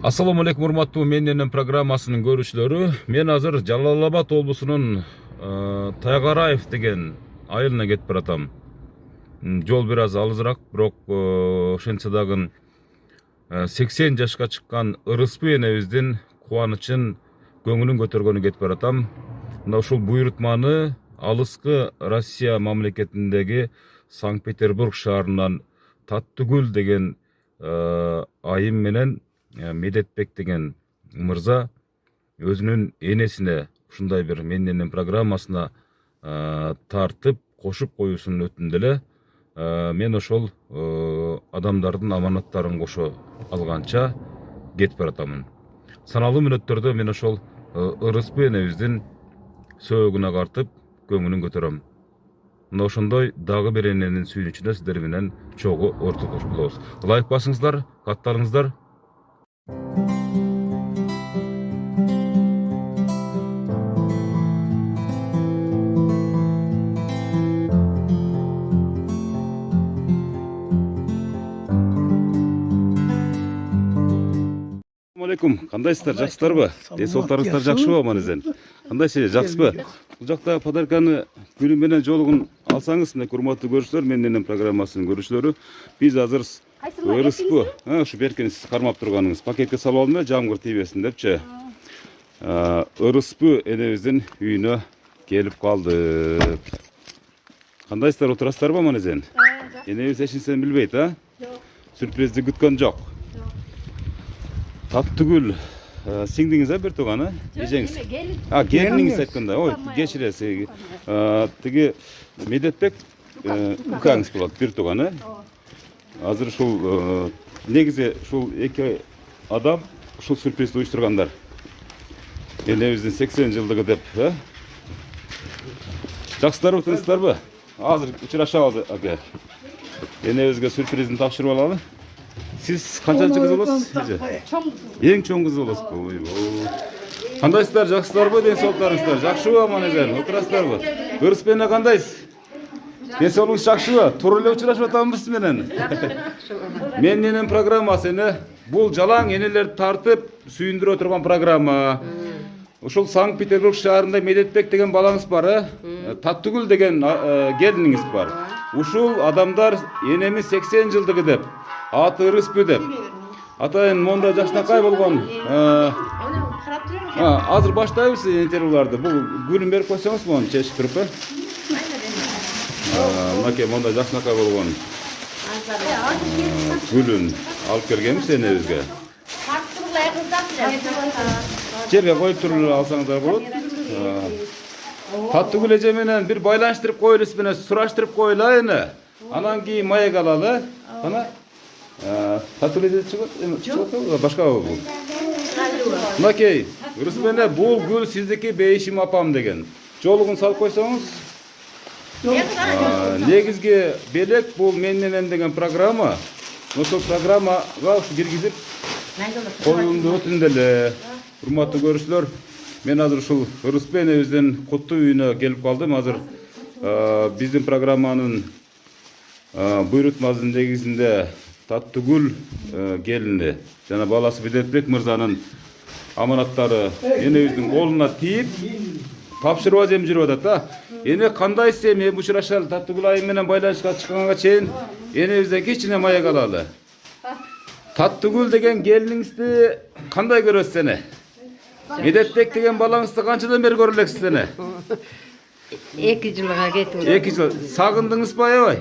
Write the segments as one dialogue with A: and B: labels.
A: Assalamu alaikum урматтуу Менненен программасынын көрүүчүлөрү. Мен азыр Жалал Абад облусунун Тайгараев деген айылына кетип баратам. Жол бир аз алызыраак, бирок ошентсе дагы 80 жашка чыккан Ырыспы энебиздин кубанычын, көңүлүн көтөргөнү кетип баратам. Мына ушул буйрутманы алыскы Россия мамлекетиндеги Санкт-Петербург шаарынан Таттыгүл деген айым менен Медетбек деген мырза өзүнүн энесине ушундай бир Менненен программасына тартып кошуп коюусун өтүндү эле. Мен ошол адамдардын аманаттарын кошо алганча кетип баратамын. Саналуу мүнөттөрдө мен ошол Ырыспы энебиздин сөөгүнө картып көңүлүн көтөрөм. Мына ошондой дагы бир эненин сүйүнүчүнө сиздер менен чогуу ортоктошуп болобуз. Лайк басыңыздар, каттарыңыздар. Алейкум, кандайсыздар, жакшысыздарбы? Ден соолуктарыңыздар жакшыбы аман-эсен? Кандайсыз, жакшысызбы? Бул жакта подарканы күнү менен жолугун алсаңыз, мына урматтуу көрүүчүлөр, Менненен программасынын көрүүчүлөрү, биз азыр Ырыспы, ушу беркени сиз кармап турганыңыз, пакетке салып алдым да жамгыр тийбесин депчи. Ырыспы энебиздин үйүнө келип калдык. Кандайсыздар, отурасыздарбы аман-эсен? Энебиз эч нерсени билбейт, а? Жок. Сюрпризди күткөн жок. Таттыгүл сиңдиңиз бир тууганы, эжеңиз. Келиниңиз айтканда, ой, кечиресиз. Тиги Медетбек укаңыз болот, бир тууганы. Азыр ушул негизи ушул эки адам ушул сюрпризди уюштургандар. Энебиздин 80 жылдыгы деп, жакшысыздарбы, тынчсыздарбы? Азыр учурашабыз аке. Энебизге сюрпризин тапшырып алалы. Siz kançanчы kız bolосуз? Эң чоң кыз болосузбу? Кандайсыздар, жакшысыздарбы, ден соолуктарыңыздар? Жакшыбы, аман-эсен? Отурасыздарбы? Ырыспы эне кандайсыз? Ден соолугуңуз жакшыбы? Туура эле учурашып атамбыз сиз менен. Менненен программасы эне бул жалаң энелерди тартып сүйүндүрө турган программа. Ушул Санкт-Петербург шаарында Медетбек деген балаңыз бар, Таттыгүл деген келиниңиз бар. Ушул адамдар энемин 80 жылдыгы деп, аты Ырыспы деп. Атайын монда жакшынакай болгон. Азыр баштайбыз интервьюларды. Бул гүлүн берип койсоңуз мону чечип туруп. Мынакей монда жакшынакай болгон. Гүлүн алып келгенбиз энебизге. Жерге коюп туруп алсаңыздар болот. Таттыгүл эже менен бир байланыштырып коелу, менен сураштырып коелу эне. Анан кийин маек алалы. Кана Таттыгүл эже чыгат, башкабы бул? Мынакей, Ырыспы эне бул гүл сиздики Бейишим апам деген. Жолугун салып койсоңуз. Негизги белек бул Менненен деген программа. Ошол программага ушу киргизип коюумду өтүндү эле. Урматтуу көрүүчүлөр, мен азыр ушул Ырыспы энебиздин куттуу үйүнө келип калдым. Азыр биздин программанын буйрутмасынын негизинде Таттыгүл келини жана баласы Медетбек мырзанын аманаттары энебиздин колуна тийип тапшырып эм жүрүп атат. Эне кандайсыз эми учурашалы, Таттыгүл айым менен байланышка чыкканга чейин энебизден кичине маек алалы. Таттыгүл деген келиниңизди кандай көрөсүз эне? Медетбек деген балаңызды канчадан бери көрө элексиз эне?
B: 2 жылга кетип.
A: 2 жыл. Сагындыңызбы аябай?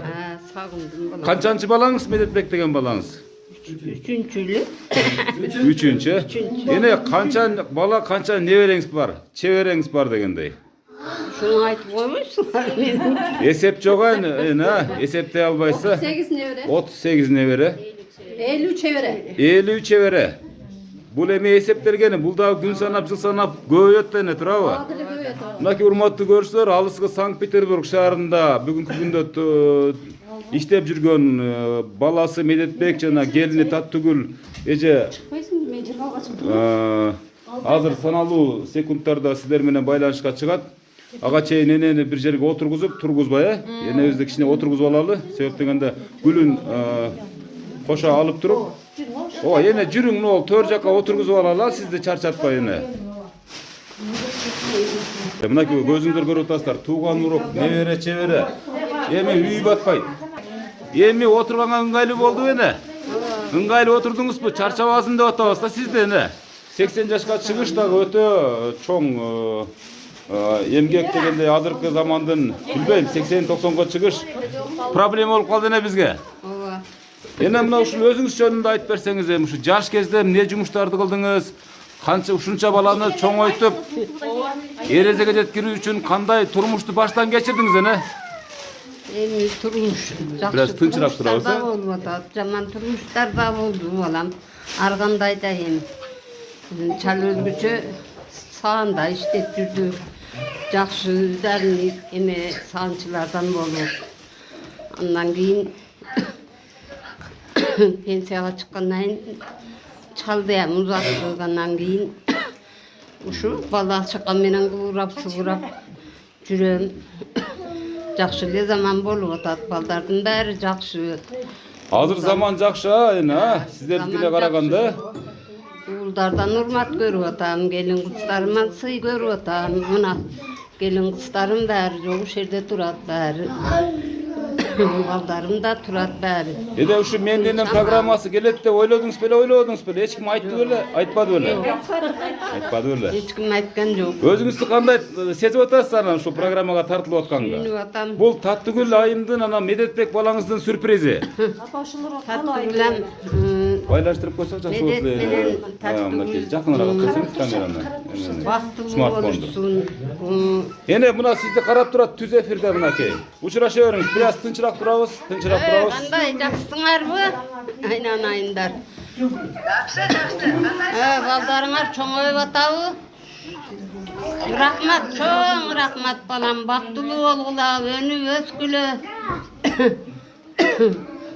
B: Сагындым.
A: Канчанчы балаңыз Медетбек деген балаңыз?
B: 3-чүлү.
A: 3-чү. Эне канча бала, канча небереңиз бар? Чебереңиз бар дегендей.
B: Шуну айтып койбойсуңар мен.
A: Эсеп жок эне, эсептей албайсыз.
C: 38 небере.
A: 38 небере.
C: 53 чебере.
A: 53 чебере. Бул эми эсептелгени, бул дагы күн санап, жыл санап көбөйөт эне, туурабы? Мынакей урматтуу көрүүчүлөр, алыскы Санкт-Петербург шаарында бүгүнкү күндө иштеп жүргөн баласы Медетбек жана келини Таттыгүл эже азыр саналуу секундтарда сиздер менен байланышка чыгат. Ага чейин энени бир жерге отургузуп, тургузбай, энебизди кичине отургузуп алалы. Себеп дегенде гүлүн кошо алып туруп O yine jürüň ol tör jaka oturguzup alala sizdi çarçatpay yine. Mınaki gözüňizler görüp atasızlar tuğan urup nebere çevere. Emi üy batpay. Emi oturganga ыңгайлуу boldu ene. Ыңгайлуу oturdunuzmu? Çarçabasın dep atabızda sizde ene. 80 yaşka çıkış da öte çoğ emgek degende azırkı zamandın bilbeyim 80-90'ga çıkış problem olup kaldı ene bizge.
B: Ova.
A: Ene mına uşul özüňiz jönündө aytıp berseňiz em şu jaş kezde ne jumuştарды kıldınız? Kança uşunça balany çoňoýtup erezege jetkirүү üçin kanday turmuştu baştan geçirdiniz ene?
B: Endi turmuş.
A: Biraz tınçırak turabız, ha?
B: Jaman turmuşlar da boldu balam. Argandayda hem. Çal özgüçü sağında işlet jürdü. Jakşı därini eme saançylardan bolup. Ondan keyin pensiyaga çykkandan keyin çaldı hem uzak bolgandan keyin uşu bala çakan menen gurap sugurap jürem. Jakşı ele zaman bolup atat baldardın bäri jakşı.
A: Hazır zaman jakşı ha ene ha sizlerkine karaganda.
B: Uğuldardan urmat görüp atam, gelin kızlarıma sıy görüp atam. Mına gelin kızlarım bäri joğu şerde turat bäri. Baldarım da turat bäri.
A: Ede uşu mendenen programması gelet dep oyloduňuz bele hiç kim aýtdy bele aýtpady bele. Aýtpady bele.
B: Hiç kim aýtgan jok.
A: Özüňizdi kандай sezip atasyz ana şu programaga tartılıp atkanda?
B: Düşünüp atam.
A: Bul Tatlıgül ayımdın ana Medetbek balаңыздын sürprizi.
B: Tatlı bilen
A: Baylaştırıp koysak жақсы
B: Medet menen
A: bolot. Jakыныраак alып kamerаны.
B: Baktım
A: Smartfondu.
B: olursun.
A: Ene mına sizdi karap turat tüz efirde mınaki. Uçuraşa beriniz. Biraz tınçırak turabız.
B: Kanday jaksыңarбы? Aynan ayındar. Baldarыңар çoňoýup atabı? Rahmat, çoň rahmat balam. Baktylуу bolgula, önü öskülü.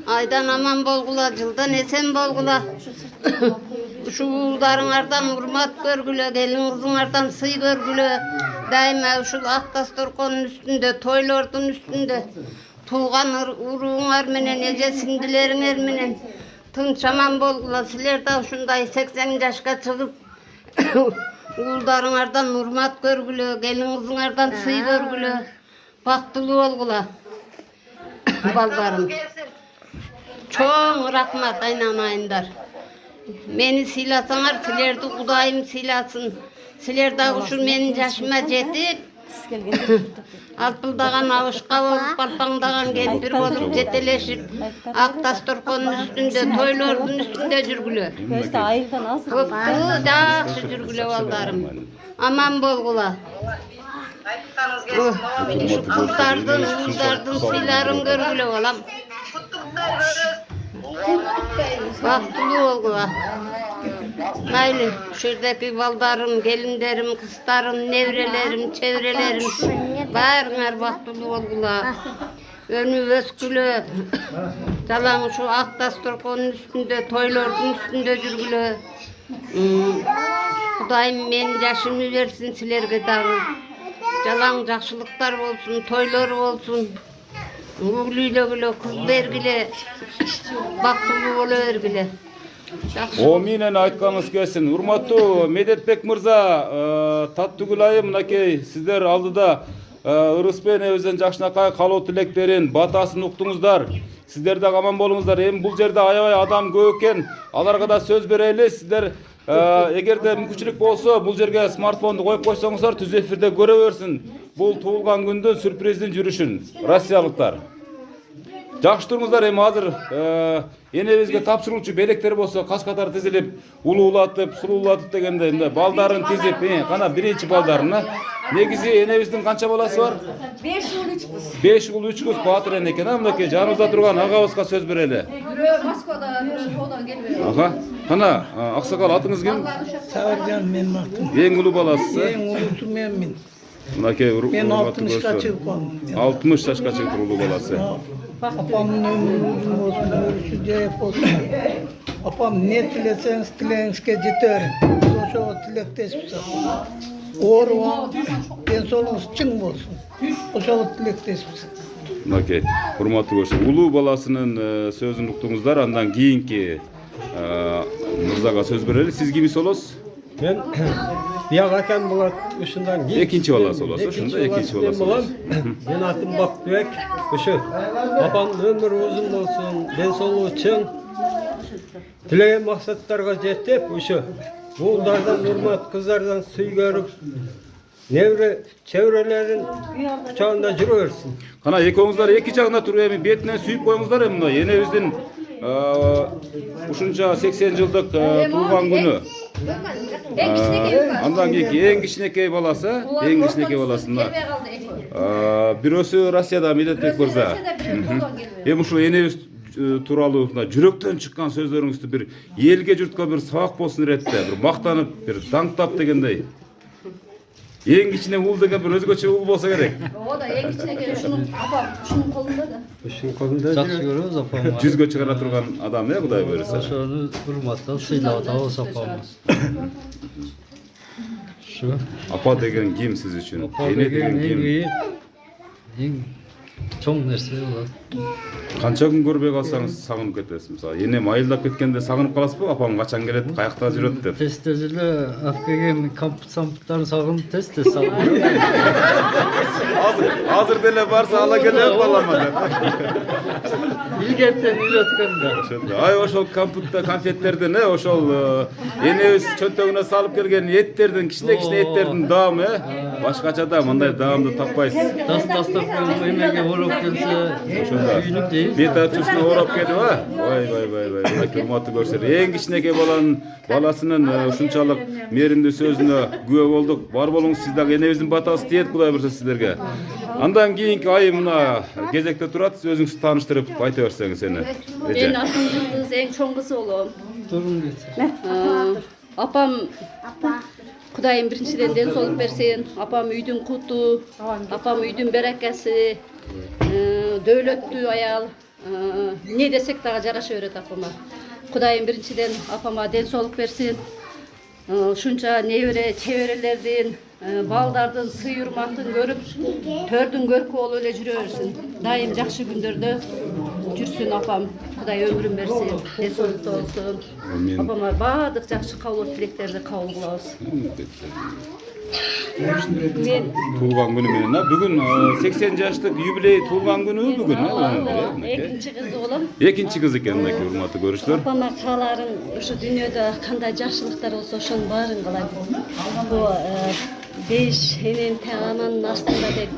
B: Aydan aman bolgula, jıldan esen bolgula. Şu uğuldarыңardan urmat görgülü, gelin kızыңardan sıy görgülü. Daima uşul ak dastorkonun üstünde, toylordun üstünde. Tuğan uruğuňar menen, eje singdileriňer menen. Tınçaman bolgula, siler de uşunday 80 yaşka çıkıp uğuldarыңardan urmat görgülü, gelin kızыңardan sıy görgülü. Baktylуу bolgula. Baldarım. Çoğun rahmat aynan ayındar. Meni silasaňar, silerdi Hudaýym silasın. Siler de uşul menin yaşıma jetip alpıldagan avyşka bolup, balpaňdagan kempir bolup jeteleşip, ak dastorkonun üstünde, toylordun üstünde jürgülü.
C: Köste ayıldan az.
B: Köpkü jakşı jürgülü baldarım. Aman bolgula. Uğuldardın silaryň görgülü bolam. Baktylуу bolgula. Mayli, şuradaki baldarım, gelinlerim, kızlarım, nevrelerim, çevrelerim, barıňar baktylуу bolgula. Önü öskülü, jalan şu ak dastorkonun üstünde, toylordun üstünde jürgülü. Hudaýym men yaşımı versin silerge dagы. Jalan jakşylyklar bolsun, toylar bolsun. Uğulýlegile, kız bergile, baktylуу bola bergile.
A: O minen aytkanыңыз kelsin. Urmattуу Medetbek mырза, Tatlıgül ayı mınaki sizler aldıda Ырысбек эбизден жакшынакай калуу тилектерин, батасын уктуңуздар. Sizler de aman bolуңуздар. Эми бул жерде аябай адам көп экен. Аларга да сөз берели. Sizler эгерде мүмкүнчүлүк болсо, бул жерге смартфонду коюп койсоңуздар, түз эфирде көрө берсин. Бул туулган күндүн сюрприздин жүрүшүн. Россиялыктар. Жакшы туруңуздар, эми азыр энебизге тапшырылчу белектер болсо, каскатар тизилип, улуулатып, сулуулатып дегенде, эмне балдарын тизип, кана биринчи балдарына. Негизи энебиздин канча баласы бар?
C: 5 ul 3 kız.
A: 5 ul 3 kız батыр эне экен. Мынакей жаныбызда турган агабызга сөз берели.
C: Biri Moskva'da, biri odan gelmiyor.
A: Ага. Кана, аксакал атыңыз ким?
D: Сабыржан мен мактым.
A: Эң улуу баласы.
D: Эң улуусу менмин.
A: Мынакей
D: Мен 60 чыгып калдым.
A: 60 жашка чыктыр улуу баласы.
D: Апамдын ömrü uzun olsun, ömrüsü jayap olsun. Apam ne tileseniz tileğinizge jeter. Oşo tilektesmiz. Oruğa, en solunuz çıң bolsun. Oşo tilektesmiz.
A: Мынакей, урматтуу көрші, улуу баласынын сөзүн уктуңуздар, андан кийинки Mırzaga söz bereli. Siz kimisi olosuz?
E: Ben Biyak Hakan Bulat uşundan git.
A: Ekinci balası olası. Şunda ekinci balası olası.
E: Ben atım Bakbek uşu. Babam ömür uzun olsun. Ben solu için dilegen maksatlarga жетip uşu. Buğullardan hurmat, kızlardan suy görüp nevre çevrelerin kucağında yürüyorsun.
A: Kana ekoňuzlar eki jagına turup emi betinden süýüp koýuňuzlar emi muna. Enebizden uşunça 80 ýyldyk tuğan günü. Andan kийinki eň kiçinekey balası, eň kiçinekey balasına. Birösü Rossiýada Medetbek Myrza. Hem uşu enebiz turalı жүrekten çıkan sözleriňizdi bir elge jurtga bir sabak bolsun retde, bir maktanyp, bir dаңктап degендей. Eň kiçine ul degen bir özgöçe ul bolsa gerek.
C: O da en içine geliyor. Şunun kolunda da.
E: Uşun kolunda
F: Жақсы көрөбүз апам.
A: Жүзгө чыгара турган adam ne Kuday buyursa.
F: Ошону урматтап сыйлап атабыз апамыз. Şu
A: Apa degen kim siz üçün?
F: apa
A: Ene
F: деген
A: degen
F: эң
A: kim?
F: бийик, эң чоң нерсе болот.
A: Kança gün görбей kalsanız sagынып ketesiz. Mesela enem ayıldap ketkende sagынып kalasızbı? Apam kaçan gelet, kayakta жүрөт dep.
F: Тез эле алып келген сампуттарын сагынып тез сагынып.
A: Hazır dele varsa ala gelip alamadı.
F: Илгертен үйрөткөн да.
A: Ay oşol kamputta konfetlerden ne oşol enebis çöntögüne salıp kelgen etlerden kiçine etlerden dağımı başkaça da mınday dağımды tappaysız.
F: Тастап коюп эмеге ороп келсе, сүйүнүп дейбиз.
A: Beta tuşuna orap geldi ha. Vay. Buna hürmatı görser. En kiçineke balasının şunçalık merimde sözüne güve olduk. Var bolуңуз siz dagы enebizin batası tiyet Kuday berse sizlerge. Andan kийинки ay mına gezekte turat, özüňizi tanıştırıp ayta berseňiz seni.
C: En atın yıldız, en çoğun kızı oğlum.
F: Турун кетсе.
C: Apam Kudayım birinciden den solup bersin. Apam üydün kutu, apam üydün berekesi, dövlöttü ayal. Ne desek daha jaraşa öret apama. Kudayım birinciden apama den solup bersin. Şunça nevere, çevrelerden, baldardın, sıyırmaktın görüp, tördün görkü ol öyle jürörsün. Daim jakşı gündörde jürsün apam. Kuday ömrün bersin, den solukta olsun.
A: Amin.
C: Apama badık jakşı kavul tileklerdi kavul kılabız. Men
A: Tuğan günü menen ha. Bugün 80 yaşlık jubiley tuğan günü bugün ha.
C: ekinci kızı oğlum.
A: Ekinci kız eken mınaki hurmatly görüşler.
B: Apama kaların şu dünyada kanday jakşılıklar olsa oşonun baaryn kılayım. Bu beş enen teğananın astında dek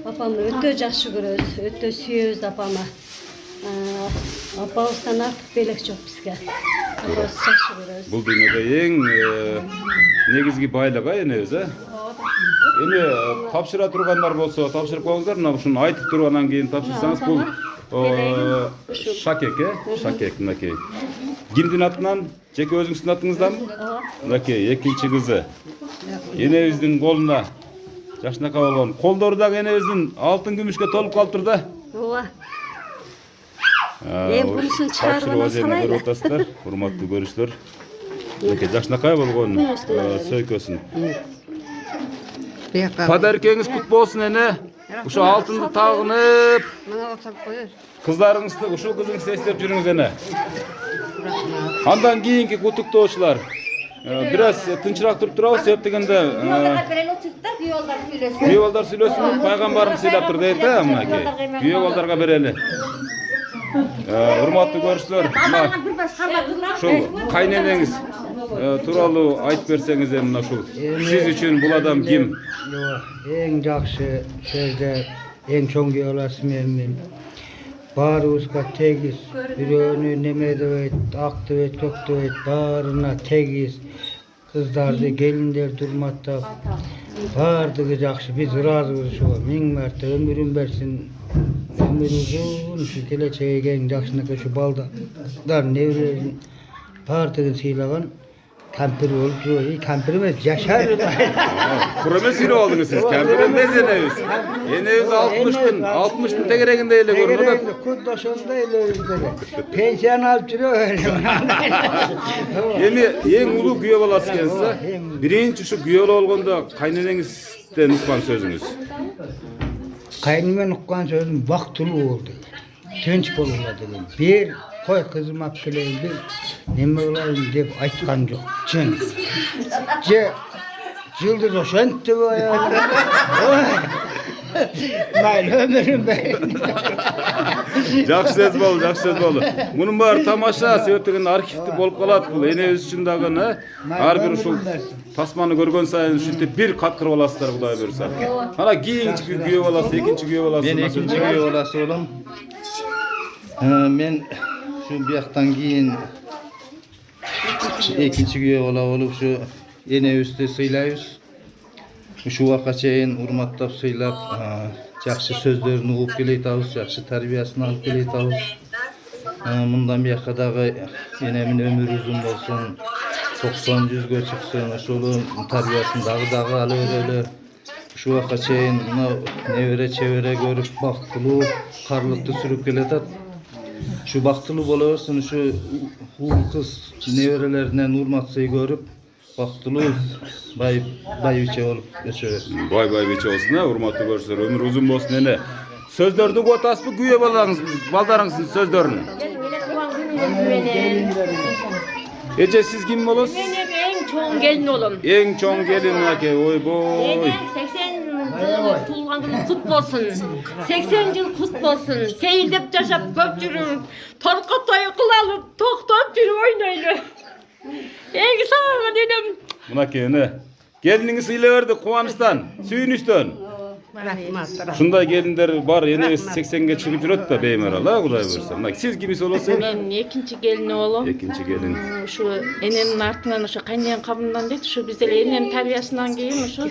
B: apamı ötö jakşı göröbüz, ötö süýebüz apama. Apabızdan artık belek çok bizge. Apabız jakşı göröbüz.
A: Bul dünyada eň negizgi baylyk ha enebis ha. Ene tapşıra turganlar bolsa tapşırıp koýuңуздар, mına şunu aytyp turgandan keyin tapşırsaňız bul şakek şakek mınaki. Kimdin atынан, jeke özüňizdin atyňyzdanmı? Mınaki ekinci kızı. Enebizdiň koluna jaşnaka bolgan. Koldoru da enebizdiň altın gümüşke tolup kalıptır da.
B: Ova. Bunusun çağırmana salayla.
A: Otasızlar, hurmatly görüşler. Mınaki jaşnaka bolgon söýkösün. Padarkeňiz kut bolsun ene. Uşo altındy tagınyp,
B: Mana oturup koyur.
A: kızlarıňızdy, uşul kızıňızdy eslep jürüňiz ene. Andan kийинки kutukdoşlar. Biraz tınçırak turup turabız, sebep degende güýe balдар süýlesin, paýgambarym syýlapdyr diýip de mınaki. Güýe baldarga bereli. Hurmatly görüşler. Şu kayneneňiz turaly aytyp berseňiz mına şu. Siz üçün bul adam kim?
G: Eň jakşy sözler, eň çoň ýolasy men. Barybızga tegiz, biröňü neme dep, ak dep, tok dep, baryna tegiz. Kızlardy, gelinler durmattap, bardygy jakşy, biz razybız şu. Meň märte ömrüm bersin. Ömrüm uzun, şu geleceğe eň jakşynaka şu baldar nevreleriniň bardygy sylagan kampir bolup jurýar. Kampir emes, yaşar.
A: Kurame sürü oldunuz siz. Kempir'in ne eneviz? Eneviz 60'tın tegereginde ele görünür.
G: Kuddaşonda ele öldüler. Pensiyon alıp duruyor öyle.
A: Eň ulu güýe balası kense, birinci şu güýe bolganda kayneneňizden ukkan sözüňüz.
G: Kaynımdan ukkan sözüm vaktulu oldu. Tünç bolula dedim. Bir koy kızım akılıyım, bir neme kılayım dep aytkan jok. Çın. Je Yıldız oşantı bu ya. Mayli ömürüm ben.
A: Жакшы сөз болду, жакшы сөз болду. Мунун баары тамаша, себеп дегенде архивти болуп калат бул. Энебиз үчүн дагы ар бир ушул тасманы көргөн сайын ушинтип бир каткырып аласыздар Кудай буйрса. Ана кийинки күйөө баласы, экинчи күйөө баласы.
H: Мен экинчи күйөө баласы болом. Мен şu buyaktan keyin ekинчи kүйөө бала болуп ушу энебизди сыйлайбыз. Şu vaka çeyin urmattap sıylap, жақсы сөздөрүн угуп келейтабыз, жақсы тарбиясын алып келейтабыз. Мындан бияка дагы энемин өмүрү узун болсун, 90-100гө чыксын, ошолу тарбиясын дагы алып өрөлү. Şu vaka çeyin небере чебере көрүп бактылуу, карлыкты сүрүп келатат. Şu бактылуу боло берсин, şu ул кыз неберелеринен урмат-сый көрүп, бактылуу байбиче болуп өсө берсин.
A: Байбиче болсун, урматтуу көрсөтөр, өмүр узун болсун эне. Сөздөрдү угуп атасызбы, күйөө балдарыңыздын сөздөрүн? Эже сиз ким болосуз?
I: Мен эң чоң келин болом.
A: Эң чоң келин аке, ойбой.
I: 80 жыл туулган күнү кут болсун. 80 жыл кут болсун. Сейилдеп жашап көп жүрүп, торкотой кылалып, токтоп жүрүп ойнойлу. Эң сагынган энем.
A: Мынаке эне. Келиниңиз ыйлай берди кубанычтан, сүйүнүчтөн. Шундай келиндер бар, энебиз 80ге чыгып жүрөт да беймарал, Кудай буйрса. Мына сиз кимиз болосуз?
I: Мен экинчи келини болом.
A: Экинчи келин.
I: Ушу энемдин артынан ошо кайнен кабымдан дейт, ушу биз деле энем тарбиясынан кийин ушу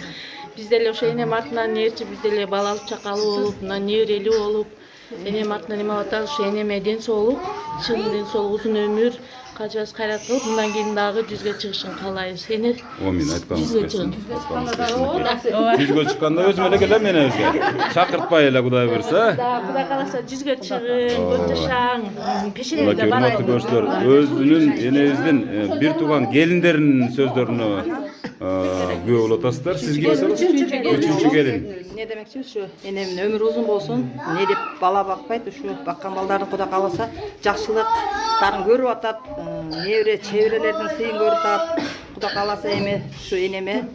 I: биз деле ошо энем артынан ээрчип биз деле балалуу чакалуу болуп, мына неберелүү болуп, энем артынан эме атабыз, ушу энеме ден соолук, чын ден соолук, узун өмүр, качабыз кайрат кылып, мындан кийин дагы 100ге чыгышын каалайбыз. Эне
A: Амин, айтканыңыз келсин. Жүзгө чыкканда өзүм эле келем мен өзгө. Чакыртпай эле Кудай буйрса.
I: Кудай кааласа 100ге чыгын, көп жашаң, пешенеде барайын.
A: Урматтуу көрсөтөр, өзүнүн энебиздин бир тууган келиндеринин сөздөрүнө күбө болуп атасыздар. Сиз кимсиз? Үчүнчү келин.
J: Не демекчибиз, ушу энемдин өмүрү узун болсун, не деп бала бакпайт, ушу баккан балдарын Кудай кааласа жакшылыктарын көрүп атат, небере чеберелердин сыйын көрүп атат. Кудай кааласа эми ушу энеме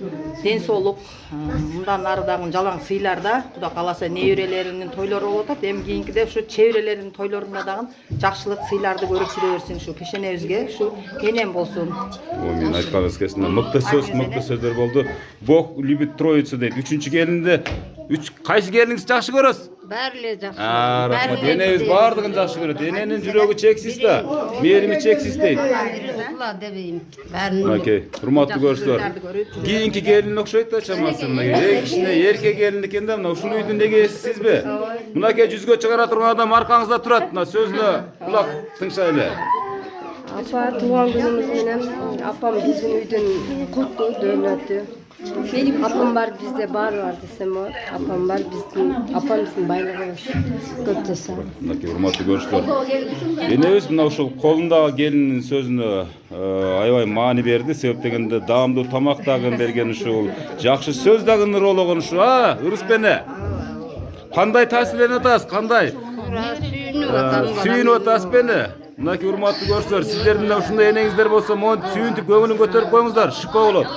J: ден соолук, мындан ары дагы жалаң сыйларда, Кудай кааласа неберелеринин тойлору болуп атат. Эми кийинкиде ушу чеберелердин тойлорунда дагы жакшылык сыйларды көрүп жүрө берсин, ушу пешенебизге ушу энем болсун.
A: Мен айтканыңыз келсин. Мыкты сөздөр болду. Бог любит троицу дейт. Үчүнчү келинди кайсы келиниңизди жакшы көрөсүз?
B: Баары эле жакшы.
A: Рахмат. Энебиз баардыгын жакшы көрөт. Эненин жүрөгү чексиз да, мээрими чексиз дейт.
B: Кула дебейм. Баарын.
A: Мынакей, урматтуу көрсөтөр. Кийинки келин окшойт да чамасы. Мынакей, кичине эркек келин экен да, мына ушул үйдүн эгесисизби? Мынакей 100гө чыгара турган адам аркаңызда турат. Мына сөздө кулак тыңшайлы.
K: Апа туган күнүмүз менен апам биздин үйдүн куту дөөлөтү. Апам бар бизде баары бар десем болот. Апам бар биздин байлыгыбыз. Көп жаша.
A: Мынакей урматтуу көрсөтөр. Энебиз мына ушул колундагы келиндин сөзүнө аябай маани берди. Себеп дегенде даамдуу тамак дагы берген ушул жакшы сөз дагы нурологон ушу. Ырыспене. Кандай таасирленип атасыз? Кандай? Сүйүнүп атасыз бени? Мынакей урматтуу көрсөтөр, сиздердин ушундай энеңиздер болсо, мону сүйүнтүп көңүлүн көтөрүп коюңуздар, шипа болот.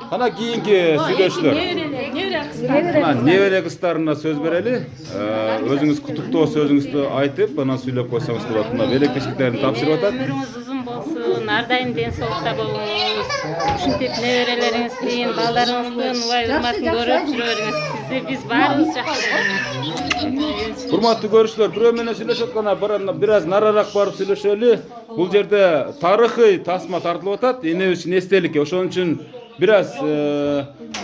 A: Кана кийинки сүйлөшүүлөр. Небере кыздарына сөз берели. Өзүңүз кутуктоо сөзүңүздү айтып, анан сүйлөп койсоңуз болот. Мына белек бешиктерин тапшырып атат.
I: Өмүрүңүз узун болсун, ар дайым ден соолукта болуңуз. Ушинтип неберелериңиздин, балдарыңыздын урматын көрүп жүрө бериңиз. Сизди биз баарыбыз жакшы көрөбүз.
A: Урматтуу көрүүчүлөр, бирөө менен сүйлөшүп атканда бир аз нарыраак барып сүйлөшөлү. Бул жерде тарыхый тасма тартылып атат, энебиз үчүн эстеликке. Ошон үчүн бир аз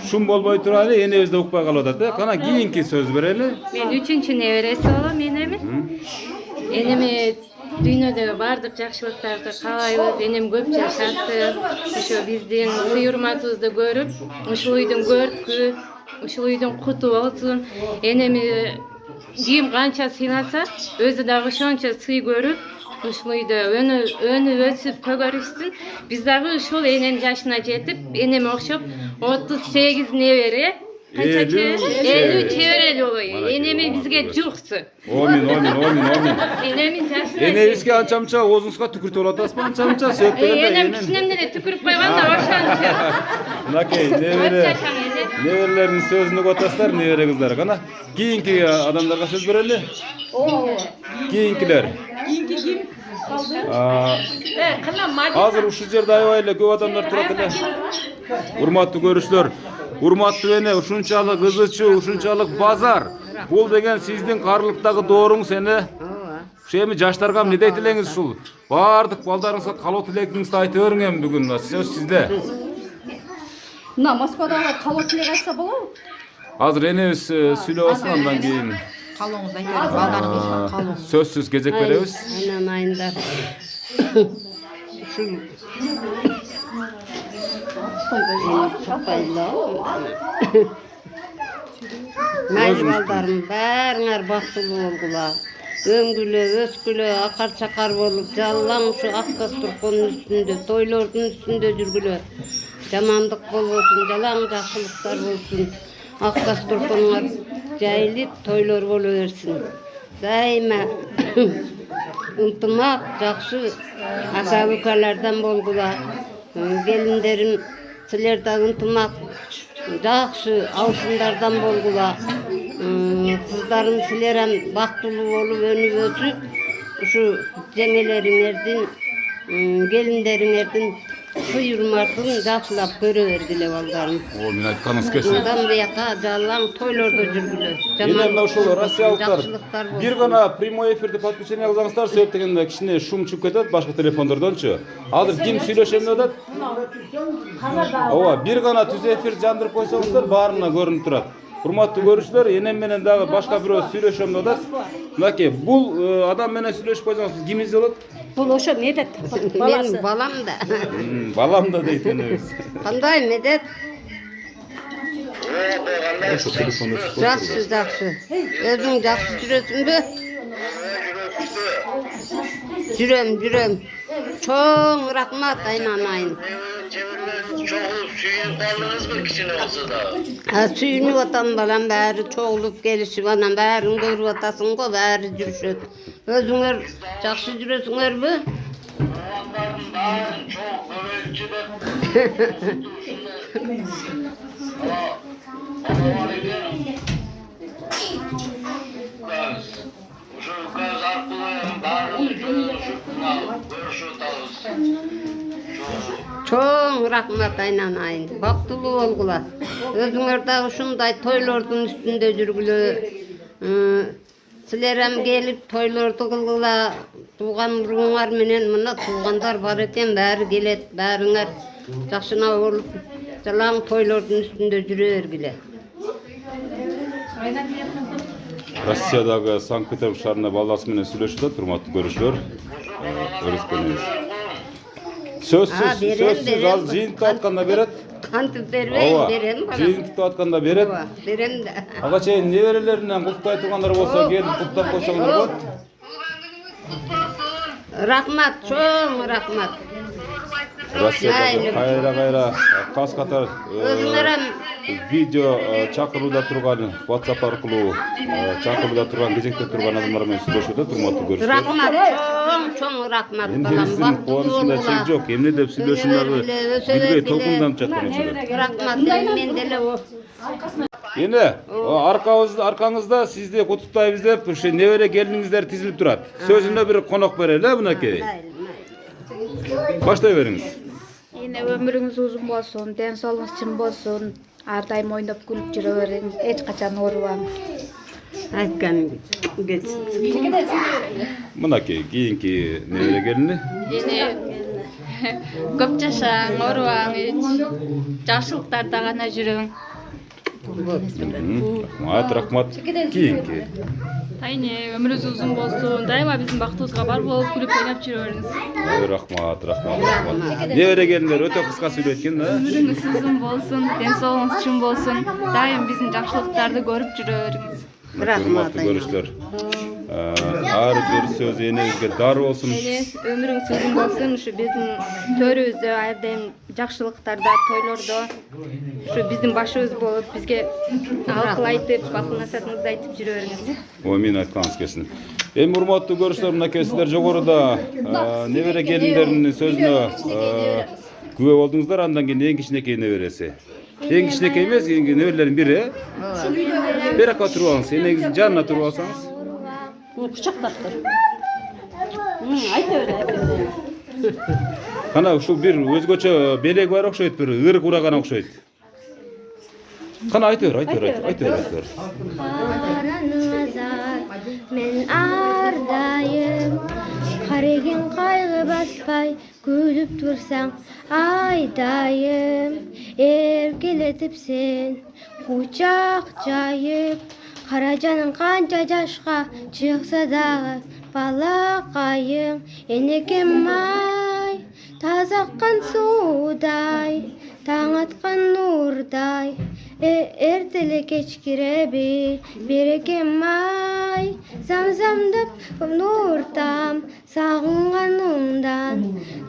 A: шум болбой туралы, энебиз да укпай калып атат. Кана кийинки сөз берели.
K: Мен 3-чү небереси болом энемин. Энеме дүйнөдөгү баардык жакшылыктарды каалайбыз. Энем көп жашасын. Ошо биздин сый урматыбызды көрүп, ушул үйдүн көркү, ушул үйдүн куту болсун. Энеми ким канча сыйласа, өзү дагы ошончо сый көрүп, ушул үйдө өнүп өсүп көгөрүшсүн. Биз дагы ушул эненин жашына жетип, энеме окшоп 38 небере Eli çevreli olayı. Enemi bizge cıqsı.
A: Amin.
K: Enemin tersi.
A: Enebizge ança-munça oğzunuzga tükürtüp atasызбы ança-munça сөйттөгөндө
K: Enem kişinemden de tükürüp koyganlar oşandı.
A: Мынакей, неберелердин сөзүнө котасыздар, небере кыздар. Кана кийинки адамдарга сөз берели. Кийинкилер. Азыр ушул жерде аябай эле көп адамдар турат эле. Урматтуу көрүүчүлөр, урматтуу эне, ушунчалык кызычуу, ушунчалык базар. Бул деген сиздин карлыктагы дооруңуз эне. Ушу эми жаштарга эмне дейт элеңиз ушул? Бардык балдарыңызга калоо тилегиңизди айтып бериң эми бүгүн. Сөз сизде.
C: Мына Москвадагы калоо тилек айтса болобу?
A: Азыр энебиз сүйлөп алсын, андан кийин
J: Калооңузду айтып бериң, балдарыңызга калоо.
A: сөзсүз кезек беребиз.
B: Aynen ayınlar. Şu çok faydalı. Maylı baldarım, bäriňer baktulu oldular. Öngülü, öskülü, akar çakar bolup, jallan şu aktas turkonun üstünde, toylordun üstünde жүрgülü. Jamandyk bolbosun, jalan jakşylyklar bolsun. Aktas turkonlar jayılıp, toylor boluversin. Daima ынтымак жакшы aka ukalardan bolgular. Gelinlerim sizler ынтымак жакшы алсындардан болgular. Kızlarım sizler hem baktulu olup önüp ösüp şu jemeleringerdin gelinleringerdin sıyırmardın jakşılap göreberdiler baldarım.
A: O men aytkanыңыз келсин.
B: Bundan buyaka jalan toylorda жүрgülü.
A: Эне мына ушул россиялыктар бир гана прямой эфирде подключение кылсаңыздар, себеп дегенде кичине шум чыгып кетет башка телефондордончу. Азыр ким сүйлөшөм деп атат? Ооба, бир гана түз эфир жандырып койсоңуздар баарына көрүнүп турат. Урматтуу көрүүчүлөр, энем менен дагы башка бирөө сүйлөшөм деп атат. Мынакей, бул адам менен сүйлөшүп койсоңуз кимиз болот?
C: Бул ошо медет.
B: Benim balam da.
A: Балам да дейт энебиз.
B: Qanday medet?
A: Ошо телефонду
B: Жақсы, жақсы. Өзің жақсы жүресің бе? Жүрем. Çoğun rahmat aymanayın. Suyunu vatan balam bäri çoğulup gelişip anam bärin görüp atasın go bäri жүрüşөt. Özüňer жақсы жүресиňer mi? Çoğun rahmat aylanayın. Baktulu olgular. Özüňerde uşunday toylordun üstünde жүрgülü. Sizlerem gelip toylordu kılgılar. Tuğan urunlar menen mına tuğandar bar eken bäri gelet, bäriňer jakşına olup jalan toylordun üstünde жүрergiler.
A: Россиядагы Санкт-Петербург шаарында баласы менен сүйлөшүп атат, урматтуу көрүүчүлөр. Көрүшпөңүз. Сөзсүз аз жыйынтып атканда берет.
B: Kantip berbeyin, berem balam.
A: Жыйынтып атканда берет.
B: Berem de.
A: Ага чейин неберелеринен куттуй тургандар болсо, келип куттап койсоңуздар болот.
B: Rahmat, çoğun rahmat.
A: Россиядагы кайра кас катар
B: Özüňerem
A: видео чакырууда турган WhatsApp аркылуу чакырууда турган кезекте турган адамдар менен сүйлөшүп атат, урматтуу көрүүчүлөр.
B: rahmat, çoğun rahmat balam.
A: Эндебиздин кубанычында чек жок. Эмне деп сүйлөшүм дагы билбей толкунданып жаткан учурда.
B: Rahmat, men деле o.
A: Эне, аркаңызда сизди куттуктайбыз деп ушу небере келиниңиздер тизилип турат. Сөзүнө бир конок берели, мынакей. Баштай бериңиз.
K: Yine ömrünüz uzun bolsun, den soğuğunuz çyn bolsun. Ar daim oynap gülüp jüre beriň, hiç kaçan orubaňyz.
B: Aytgan geçsin.
A: Мынакей, кийинки небере келини.
K: Yine köp jaşaň, orubaň, hiç jakşylyklarda gana jüreň.
A: Рахмат. Кийинки.
K: Ayne ömrünüz uzun bolsun. Daima bizim baktybızga bar bolup gülüp oynap jüre beriňiz.
A: Рахмат. Небере келиндер өтө кыска сүйлөткөн да.
K: Ömrünüz uzun bolsun, den soğuğunuz çyn bolsun. Daim bizim jakşylyktарды görüp jüre beriňiz.
A: Урматтуу көрүүчүлөр. Ар bir söz enebizge dar bolsun.
K: Ömrüňiz uzun bolsun. Şu bizim törübüzde aydan jakşylyklarda, toylordo şu bizim başыбыз bolup bizge akıl aytyp, bakıl nasatыңызды aytyp жүрөриňiz.
A: O men aytkanız kesin. Em urmatly görüşler mınake sizler jogoruda nebere gelinlerinin sözüne kübe bolduňuzlar, andan keyin en kiçinekey neberesi. En kiçinekey emes, neberelerin biri. Berak oturup alыңыз, enegizin janına oturup alsanız.
C: Kucaklar. Aytör.
A: Kana şu bir özgöçe belek var okşayt, bir ırık uragana okşayt. Kana aytör.
K: Men ardayım, karagin kaygı baspay, gülüp dursaň aydayım. Erkeletip sen, kucak jayıp, karajanın kança jaşka çyksa dagy balakayım. Enekem may, tazakkan suday, taň atkan nurday. Ertele keçkirebi, berekem may, zamzamdap nurtam, sagınganımdan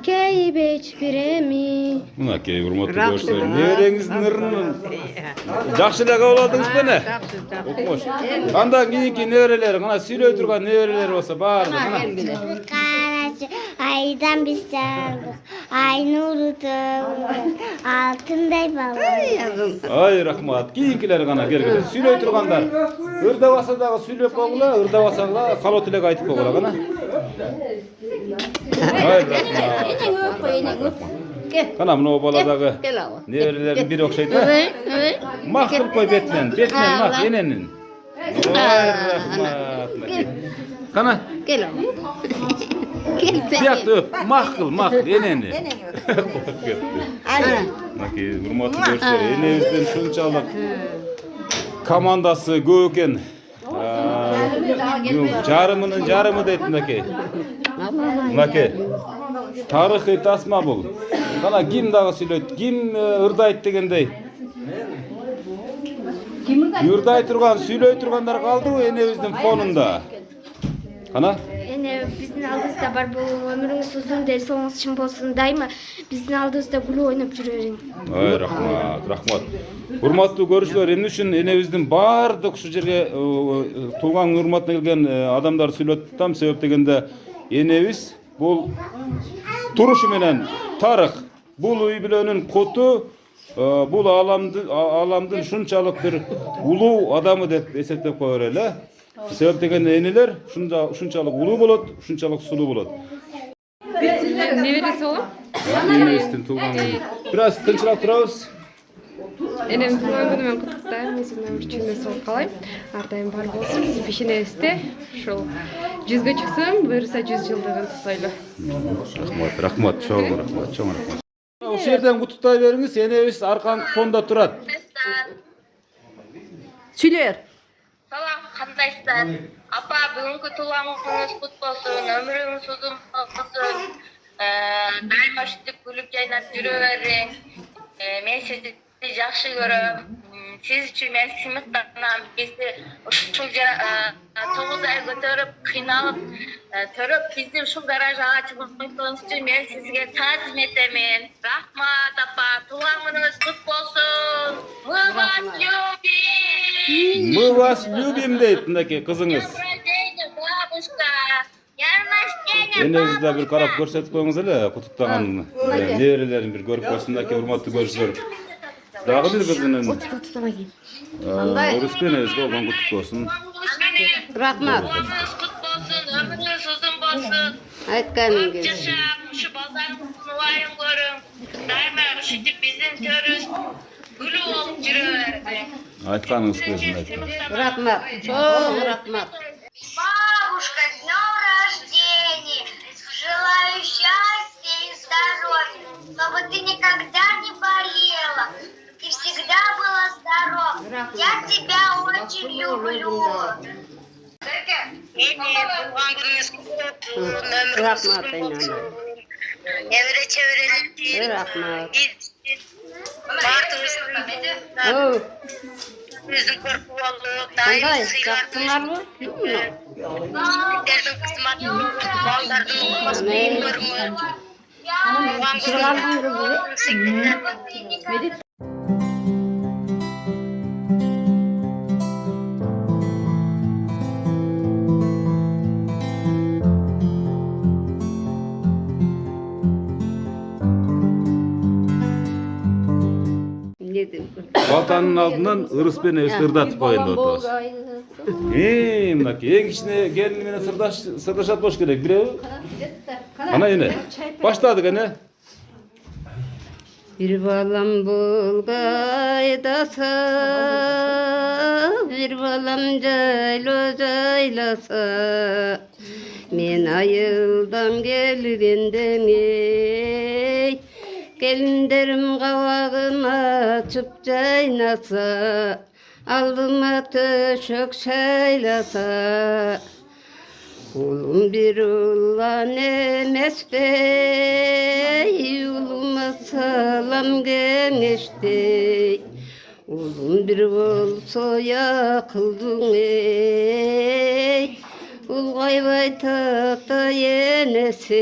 K: keybeç biremi.
A: Mınake urmatly görüşler, nebereňizdin ırını jakşylaga boladыңыз bene? Okmoş. Andan kийinki nebereler, ana süýley turgan nebereler bolsa bardy, ana.
K: Aydan biz çaldık, ay nuru altınday bala.
A: Ay rahmat, kийинкилер gana gergele süýley turgandar. Irda basa dagy süýlep bolgula, ırda basagla halot tilek aytyp bolgula gana. Ay rahmat. Kana mına o baladagy neberelerin biri okşayt. Mak kılıp koy betlen mak enenin. Ay rahmat. Kana
B: Gel oğlum. Gel
A: Tiyak öp, mak eneni. Maki urmatly görüşler, enebizden şunçalyk komandası köp eken. Jarımının jarımı deyip mınake. Mınake. Tarihi tasma bul. Kana kim dağı süýleyt, kim ırdayt degendey. Yrday turgan, süýley turgandar kaldy enebizden fonunda. Kana?
K: Ene bizdin aldığımızda var bu ömrüňiz uzun de soňuňuz çyn bolsun daima bizdin aldığımızda gulu oynap жүрөriň.
A: Ay rahmat. Urmatly görüşler, endi üçin enebizden bardyk şu jerge tuğan urmatına kelgen adamlar süýletdim sebep degende enebiz bul turuşu menen tarih, bul uy bilenin kutu, bul alamdın şunçalyk bir uluu adamı dep eseptep koýar ele. Sebep degende eneler şunçalyk uluu bolat, şunçalyk suluu bolat.
K: Neberesi olup?
A: Enebizden tuğan. Biraz tınçylap turabız.
K: Enem tuğan günümen kutuktayım. Meselen bir cümle soğuk kalayım. Ardayım bar bolsun. Biz peşinebizde şol 100'ge çıksam, buyursa 100 yıldığın tusaýly.
A: Rahmat, çoğun rahmat. O şerden kututay beriňiz, enebiz arkanky fonda turat.
C: Süýler.
K: Salam, kandaşlar. Apa, bugünkü tuğanınız kut bolsun, ömrüňiz uzun bolsun. Daima şutup gülüp jaynap жүрөberiň. Men sizi jakşı göröm. Siz üçin men symykdanam. Bizi uşul 9 ay götürüp, kıynalıp, törüp bizi uşul garaja açmagyňyz üçin men sizge taazim etemin. Rahmat apa, tuğanınız kut bolsun.
A: Мы вас любим deyip mındaki kızınız. Enebizde bir karap görsetip koyuңuz ele, kutuptagan neberelerin bir görüp koysundak urmatly görüşler. Dagı bir kızının Orus enebizge bolgan kutup bolsun.
B: Rahmat.
K: Ömrüňiz uzun bolsun.
B: Aytkanym gelsin.
K: Yaşap, şu bazarınızın ulayın görün. Daima üşütüp bizim törüz. Gülü olup жүрөberiň.
A: Aytkaňyz kelsin.
B: Rahmat. Çok rahmat.
K: Бабушка, с днем рождения! Желаю счастья и здоровья, чтобы ты никогда не болела и всегда была здорова. Я тебя очень люблю.
B: Rahmat enana.
K: Evre çevirelim.
B: Rahmat.
K: Batımız.
B: Yüzün korku olup, daim sıylar mı? Derdim kısmet baldardın sıyın görmü.
A: Baltanın aldından ırıs beni ısırdat koyun otos. Mınaki en kişine gelin mene sırdaşat boş gerek birevi. Ana yine. Başladık ene.
B: Bir balam bulgaydasa, bir balam jaylasa, men ayıldan gelgenden ey, gelinlerim kavagıma açıp caynasa, aldıma töşök şaylasa. Ulum bir ulan emes bey, uluma salam geniştey. Ulum bir olsa yakıldın ey, ulgay bay takta yenesey.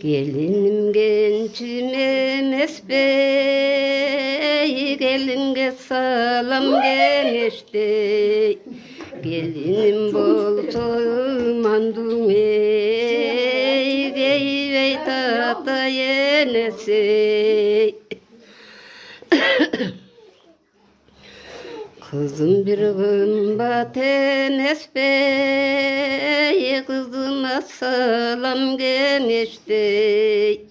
B: Gelinim gençim emes bey, gelinge salam geniştey. Gelinim bolsa mandum ey, geyvey tata yenesey. Kızım bir gımbat enes bey, kızıma salam geniştey.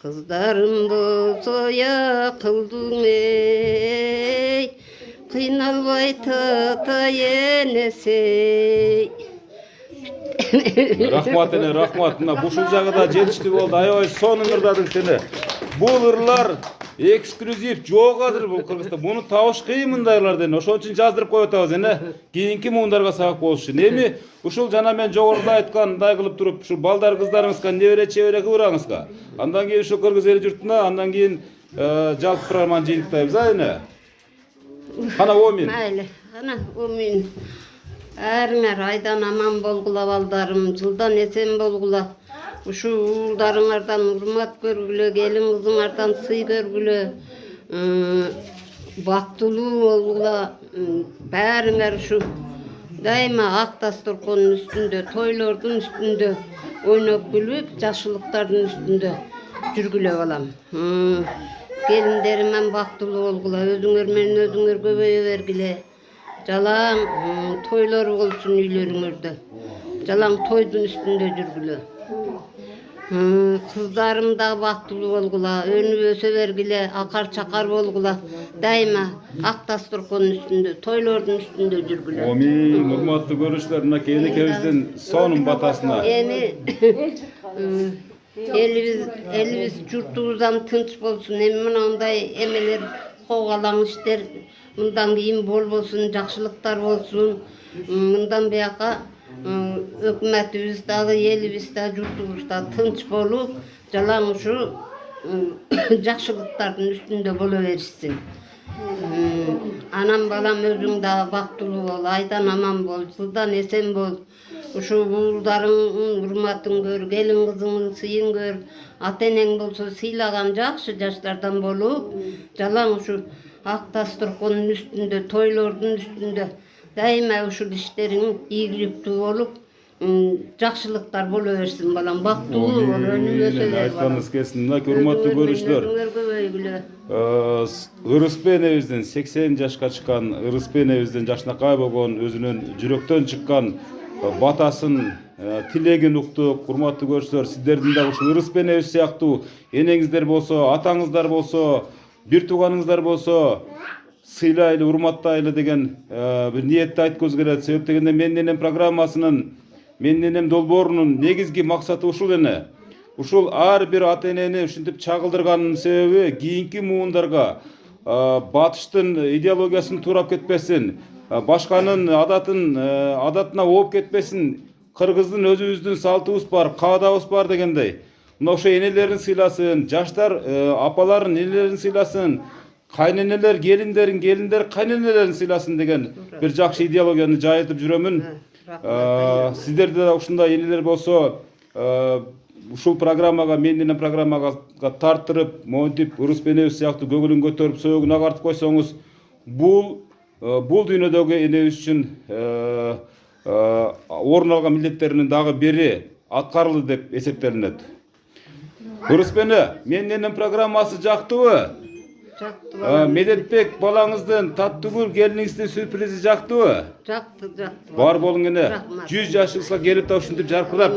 B: Kızlarım bolsa yakıldın ey, kıynalbay tata yenesey.
A: Rahmat ene rahmat. Mına bu şuljağı da жетişti boldu. Aябай sonun ırdadık seni. Bu ırlar ekskluziv жоқ азыр бул Кыргызста. Буну табыш кыйын мындайлардан. Ошон үчүн жаздырып коюп атабыз эне. Кийинки муундарга сабак болуш үчүн. Эми ушул жана мен жогоруда айткандай кылып туруп, ушу балдар кыздарыңызга небере чебере кылыраңызга. Андан кийин ушу Кыргыз эл журтуна, андан кийин жалпы программаны жыйынтпайбыз а эне. Кана омин.
B: Mayli, ana omin. Әріңер айдан аман болғыла балдарым, жылдан esen болғыла. Uşu uğuldarыңардан урмат көргүлө, келин кызыңардан сый көргүлө, бактылуу болгула. Бәріңер ушу дайыма ак дасторконун үстүндө, тойлордун үстүндө ойноп күлүп, жакшылыктардын үстүндө жүргүлө балам. Келиндериммен бактылуу болгула, өзүңөр менен өзүңөр көбөйө бергиле. Жалаң тойлор болсун үйлөрүңөрдө. Жалаң тойдун үстүндө жүргүлө. Kızlarım da baktulu olgula, önü öse vergile, akar çakar olgula. Daima ak dasturkonun üstünde, toylordun üstünde жүрgülü.
A: Omin, urmatlı görüşlerine kelikevizden sonun batasına.
B: Yani elimiz jurtubuzdan tınç bolsun, emin onday emeler kovalan işler, bundan keyin bol bolsun, jakşılıklar bolsun, bundan buyaka hökümetimiz dagı, elimiz da, jurtubuz da tınç bolup, jalan uşu jakşılıkların üstünde boluverişsin. Anam balam özüң da baktulu bol, aydan aman bol, жылдан esen bol. Uşu buğuldarың urmatın gör, gelin kızının sıyın gör. Ateneң bolsa sıylagan jakşı jaşlardan bolup, jalan uşu ak dasturkonun üstünde, toylordun üstünde daima uşul işlerin ийгиликтүү bolup, jakşılıklar boluversin balam. Baktulu bol, önü öseler balam.
A: Aytkanız kesin, urmatlı görüşler. Ырыспен эбизден 80 жашка чыккан, Ырыспен эбизден жашынакай болгон, өзүнүн жүрөктөн чыккан батасын, тилегин уктук. Урматтуу көрүүчүлөр, сиздердин да ушул Ырыспен эбиз сыяктуу энеңиздер болсо, атаңыздар болсо, бир тууганыңыздар болсо, сыйлайлы, урматтайлы деген бир ниетти айткыбыз келет. Себеп дегенде Мен Энем программасынын, Мен Энем долбоорунун негизги максаты ушул эне. Ушул ар бир ата энени ушинтип чагылдырганын себеби кийинки муундарга батыштын идеологиясын туурап кетпесин, башканын адатына ооп кетпесин. Кыргыздын өзүбүздүн салтыбыз бар, каадабыз бар дегендей. Мына ошо энелерин сыйласын, жаштар апаларын энелерин сыйласын, кайненелер келиндер кайненелерин сыйласын деген бир жакшы идеологияны жайытып жүрөмүн. Сиздерде да ушундай энелер болсо, ушул программага, менин программага тарттырып, монтип, Урус энебиз сыяктуу көңүлүн көтөрүп, сөөгүн агартып койсоңуз, бул дүйнөдөгү энебиз үчүн орун алган милдеттеринин дагы бири аткарылды деп эсептелинет. Урус менин программасы жактыбы? Медетбек балаңыздын Таттыгүл келиниңиздин сюрпризи жактыбы?
B: Жакты.
A: Бар болуң эне. 100 жашыңызга келип та ушинтип жаркырап,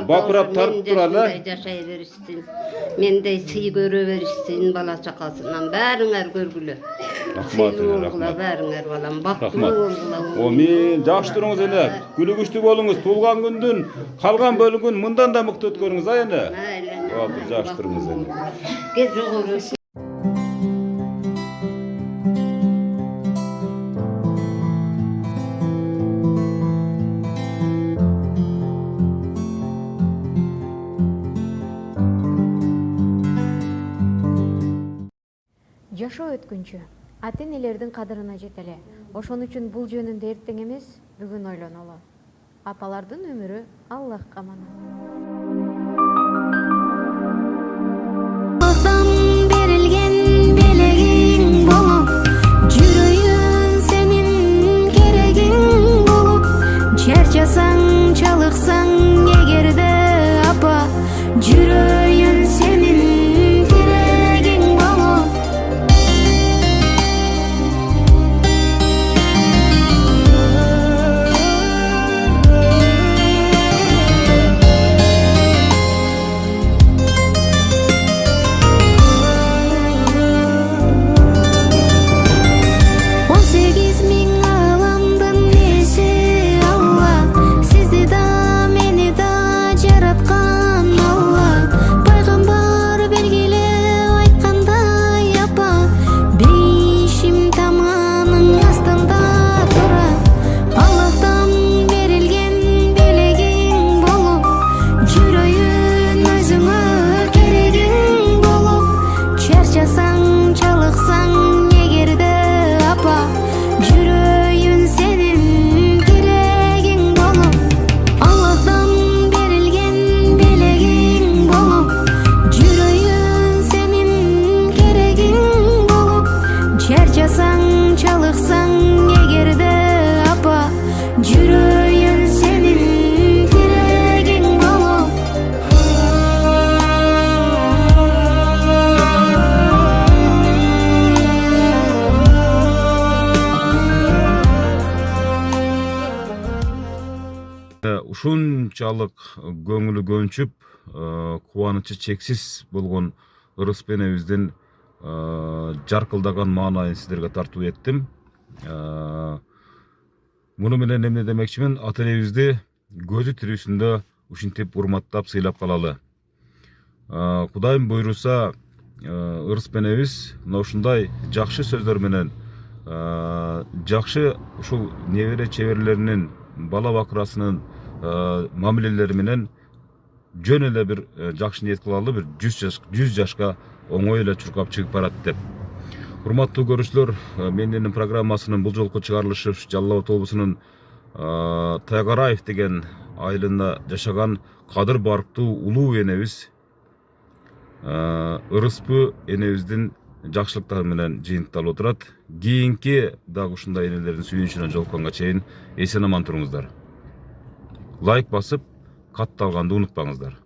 A: бакырап тартып туралы.
B: Жашай беришсин. Мендей сый көрө беришсин бала чакасынан. Бәріңер көргүлө.
A: Рахмат,
B: рахмат. Бәріңер балам, бактылуу болгула.
A: Мен жакшы туруңуз эне. Күлүгүчтүү болуңуз. Туулган күндүн калган бөлүгүн мындан да мыкты өткөрүңүз, ай эне. Болду, жакшы туруңуз эне.
B: Кез жогору.
L: Жашоо өткүнчү ата-энелердин кадырына жетеле. Ошон үчүн бул жөнүндө эртең эмес, бүгүн ойлонолу. Апалардын өмүрү Аллахка аманат.
M: Çarçasan, çalıksan, egerde apa, jüröyün senin teregin bolup.
A: Ушунчалык көңүлү көнчүп, кубанычы чексиз болгон Ырыс энебиздин жаркылдаган маанайын сиздерге тартуу эттим. Муну менен эмне демекчимин, ата энебизди көзү тирүүсүндө ушинтип урматтап сыйлап калалы. Кудайым буйруса, Ырыс энебиз мына ушундай жакшы сөздөр менен, жакшы ушул небере чеберлеринин, бала бакырасынын мамилелери менен жөн эле бир жакшы ниет кылалы, бир 100 жашка оңой эле чуркап чыгып барат деп. Урматтуу көрүүчүлөр, менин программасынын бул жолку чыгарылышы Жалал Абад облусунун Тайгараев деген айылында жашаган кадыр барктуу улуу энебиз Ырыспы энебиздин жакшылыктары менен жыйынтыкталып отурат. Кийинки дагы ушундай энелердин сүйүнүчүнө жолукканга чейин эсен аман туруңуздар. Лайк басып, катталганды унутпаңыздар.